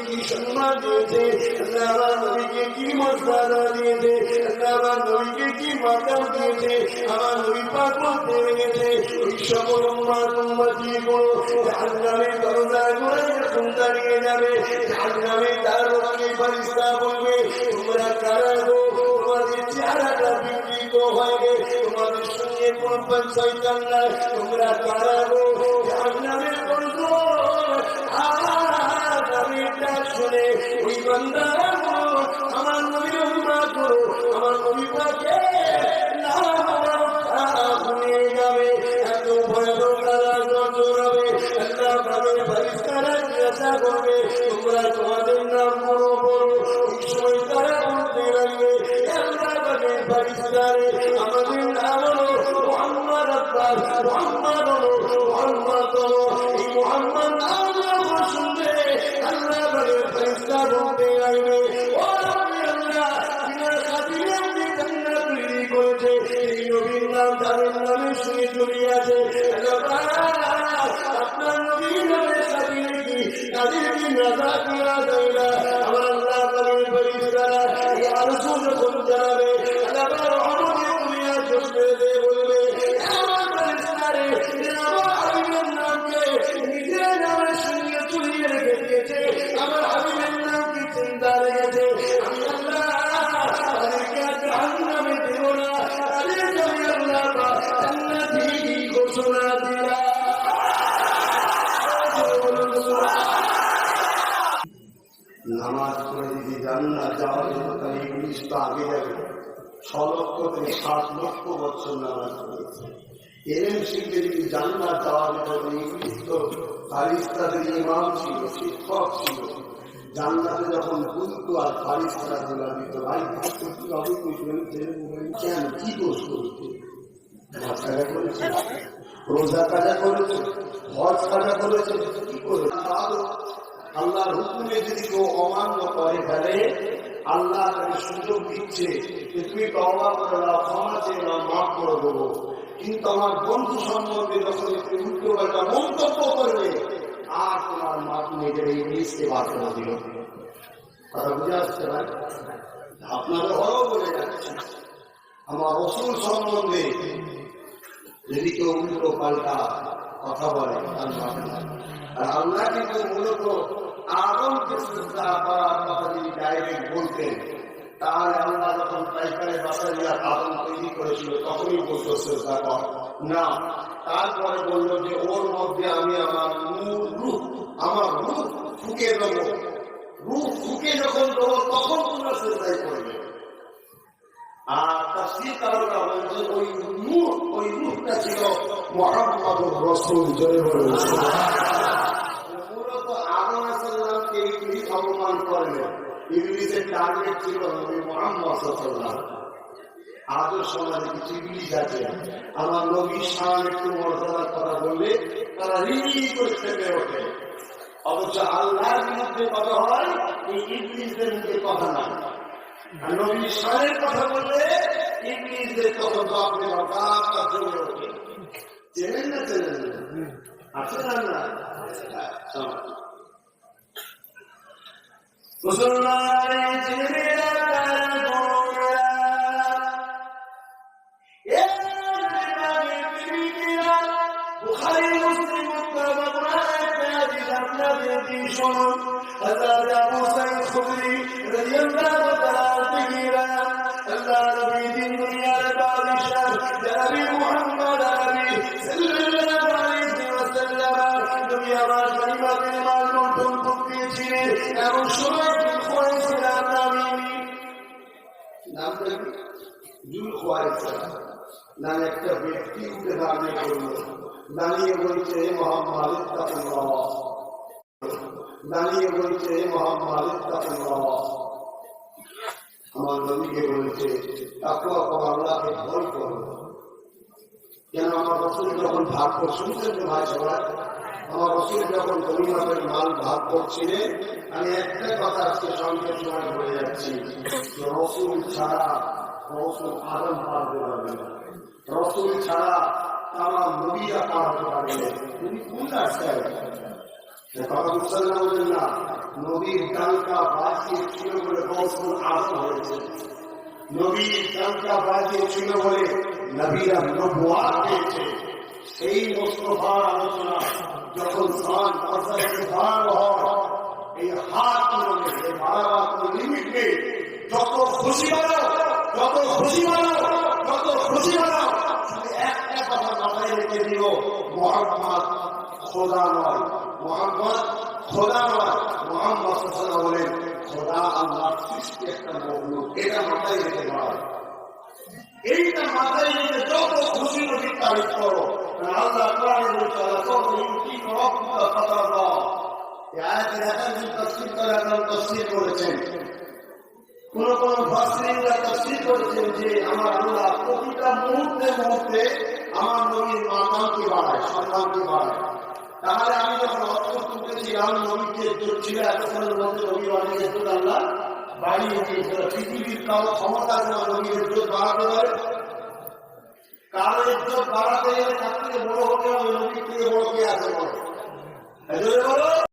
কি সম্মান দিয়েছে, আমার নবীকে কি মর্যাদা দিয়েছে, আমার নবীকে কি মাতা দিয়েছে, আমার নবী পাক বলতে লেগেছে ওই সকল উম্মতি গুলো জাহান্নামের দরজায় করে যখন দাঁড়িয়ে যাবে, জাহান্নামের দ্বারকে ফেরেশতা বলবে তোমরা কারা গো, তোমাদের চেহারাটা বিকৃত হয়ে গেছে, তোমাদের সঙ্গে কোন শয়তান নাই, তোমরা কারা গো, জাহান্নামের দরজা শুনে ওই বান্দারা আমার নবীর উম্মত করো, আমার নবী পাকে শুনে যাবে, এত ভয়ানক নজর হবে। আল্লাহ পাকের ফেরেশতারা জিজ্ঞাসা করবে তোমরা তোমাদের নাম বলো বলো, ওই সময় তারা বলতে লাগবে আল্লাহ পাকের ফেরেশতারে আমাদের নাম হলো মুহাম্মদ, আব্বাস মুহাম্মদ হলো মুহাম্মদ হলো, এই মুহাম্মদ নাম শুনবে আল্লাহ পাকের ফেরেশতা বলতে লাগবে ও নবী আল্লাহ বিনা খাতিরে আপনি জান্নাত তৈরি করেছে, এই নবীর নাম তাদের নামে শুনে জড়িয়ে আছে, আপনার নবীর নামে খাতিরে কি তাদের কি নাজাত দেওয়া যায় না? আমার আল্লাহ পাকের ফেরেশতারা এই আরশ যখন জানাবে আল্লাহ রহমতে দুনিয়া চলবে বলবে আমার ফেরেশতারে আমার হাবিবের নামকে নিজের নামে শুনিয়ে চুরিয়ে রেখে দিয়েছে, আমার হাবিবের নাম কি চিন্তা রেখেছে, আমি আল্লাহ তাদেরকে জাহান্নামে দেব না, তাদেরকে আমি আল্লাহ জান্নাতি ঘোষণা দিলাম। নামাজ পড়ে যদি জান্নাত যাওয়া যেত তাহলে ইবলিস তো আগে যাবে, 6 লক্ষ থেকে 7 লক্ষ বছর নামাজ পড়েছে। এলেম শিখে যদি জান্নাত যাওয়া যেত তাহলে ইবলিস তো ফারিস্তাদের ইমাম ছিল, শিক্ষক ছিল, জান্নাতে যখন বুঝতো আর ফারিস্তারা বলে দিত ভাই কেন কি দোষ করেছে, নামাজ কাজা করেছে, রোজা কাজা করেছে, হজ কাজা করেছে, কি করে আল্লাহর হুকুমে যদি কেউ অমান্য করে ফেলে আল্লাহ তাকে সুযোগ দিচ্ছে যে তুমি তওবা করে নাও, ক্ষমা চেয়ে নাও, মাফ করে দেবো, কিন্তু আমার বন্ধু সম্বন্ধে যখন একটু উল্টো পাল্টা মন্তব্য করবে আর তোমার মাপ নিজের এই ইংলিশকে বাদ করে দিল। কথা বুঝে আসতে পারে? আপনাদের বড় বলে যাচ্ছে আমার রাসূল সম্বন্ধে যদি কেউ উল্টো পাল্টা কথা বলে আর আল্লাহ কিন্তু মূলত আদমকে শ্রদ্ধা করার কথা যদি ডাইরেক্ট বলতেন তাহলে আল্লাহ যখন পাইকারে বাসাইয়া আদম তৈরি করেছিল তখনই বলতো শ্রদ্ধা কর না, তারপরে বললো যে ওর মধ্যে আমি আমার রূহ ফুঁকে দেবো, রূহ ফুঁকে যখন দেবো তখন তোমরা শ্রদ্ধাই করবে। আর তাফসীর কারণটা বলছে ওই রূহটা ছিল মুহাম্মদুর রাসূল। জয় বলে মূলত আদম আলাইহিস সালামকে ইবলিস অপমান করলেন, ইবলিসের টার্গেট ছিল নবী মুহাম্মদ সাল্লাল্লাহু আলাইহি ওয়াসাল্লাম। আদর সমাজে কিছু ইবলিস আছে আমার নবীর শান একটু মর্যাদার কথা বললে তারা রিলি করে চেপে ওঠে, অথচ আল্লাহর বিরুদ্ধে কথা হয় এই ইবলিসদের মুখে কথা না, আর নবীর শানের কথা বললে ইবলিসদের কত বাপরে বাবা জমে ওঠে। চেনেন না চেনেন না আছে না না মুসলমান ছেলেমেয়েরা বুখারী মুসলিম শুনুন হযরত আবু সাঈদ খুদরি রাদিয়াল্লাহু তাআলা থেকে আল্লাহ নবী দিন দুনিয়ার বাদশাহ জনাব মুহাম্মদ আরবি সাল্লাল্লাহু আলাইহি ওয়াসাল্লাম দুনিয়ার কালিমাতের মাধ্যমে প্রকট দিয়েছিলেন। এমন সময় খুয়াইসিলাম নামটা জুল খুয়াইসিলাম নাম একটা ব্যক্তি উঠে দাঁড়িয়ে বলল, দাঁড়িয়ে বলছে মুহাম্মদ ইত্তাকুল্লাহ, দাঁড়িয়ে বলছে মুহাম্মদ ইত্তাকুল্লাহ। আমার নবীকে বলেছে তাকওয়া করো, আল্লাহকে ভয় করো। কেন আমার রাসূল যখন ভাগ শুনছেন তো ভাই সবাই, আমার রাসূল যখন গনিমতের মাল ভাগ করছিলেন আমি একটা কথা আজকে সঙ্গে সময় বলে যাচ্ছি, রাসূল ছাড়া রাসূল আদম পার করবে না। রসুল ছাড়া আমার নবীরা পার হতে পারবে না। তুমি কোন রাস্তায় কথা বুঝতে বললেন না? নবীর ডালকা বাজিয়ে ছিল বলে রসুল আজম হয়েছে, নবীর ডালকা বাজিয়ে ছিল বলে নবীরা নবুয়াত পেয়েছে। সেই মুস্তাফার আলোচনা যখন এই হাত লিমিট নেই, যত খুশি বানাও, যত খুশি বানাও, যত খুশি বানাও, শুধু একটা কথা মাথায় রেখে দিও, মোহাম্মদ খোদা নয়, মোহাম্মদ খোদা নয়। মোহাম্মদ বলেন খোদা আল্লাহর সৃষ্টি একটা মখলুক, এটা মাথায় রেখে দেওয়া। এইটা মাথায় রেখে যত খুশি নবীর তারিফ করো। আল্লাহ কোরআনে বলছে করেছেন, কোন কোন মুফাসসিরিনরা তাফসীর করেছেন যে আমার আল্লাহ প্রতিটা মুহূর্তে মুহূর্তে আমার নবীর মাকামকে বাড়ায়, সম্মানকে বাড়ায়। তাহলে আমি যখন অর্থ তুলতেছিলাম নবীকে ছিল এতক্ষণের মধ্যে নবী বানিয়ে আল্লাহ বাড়িয়ে দিয়েছিল। পৃথিবীর কারো ক্ষমতা নবীর ইজ্জত বাড়াতে পারে? কারো ইজ্জত বাড়াতে গেলে তার থেকে বড় হতে হবে, নবীর থেকে বড় কে আছে বলো?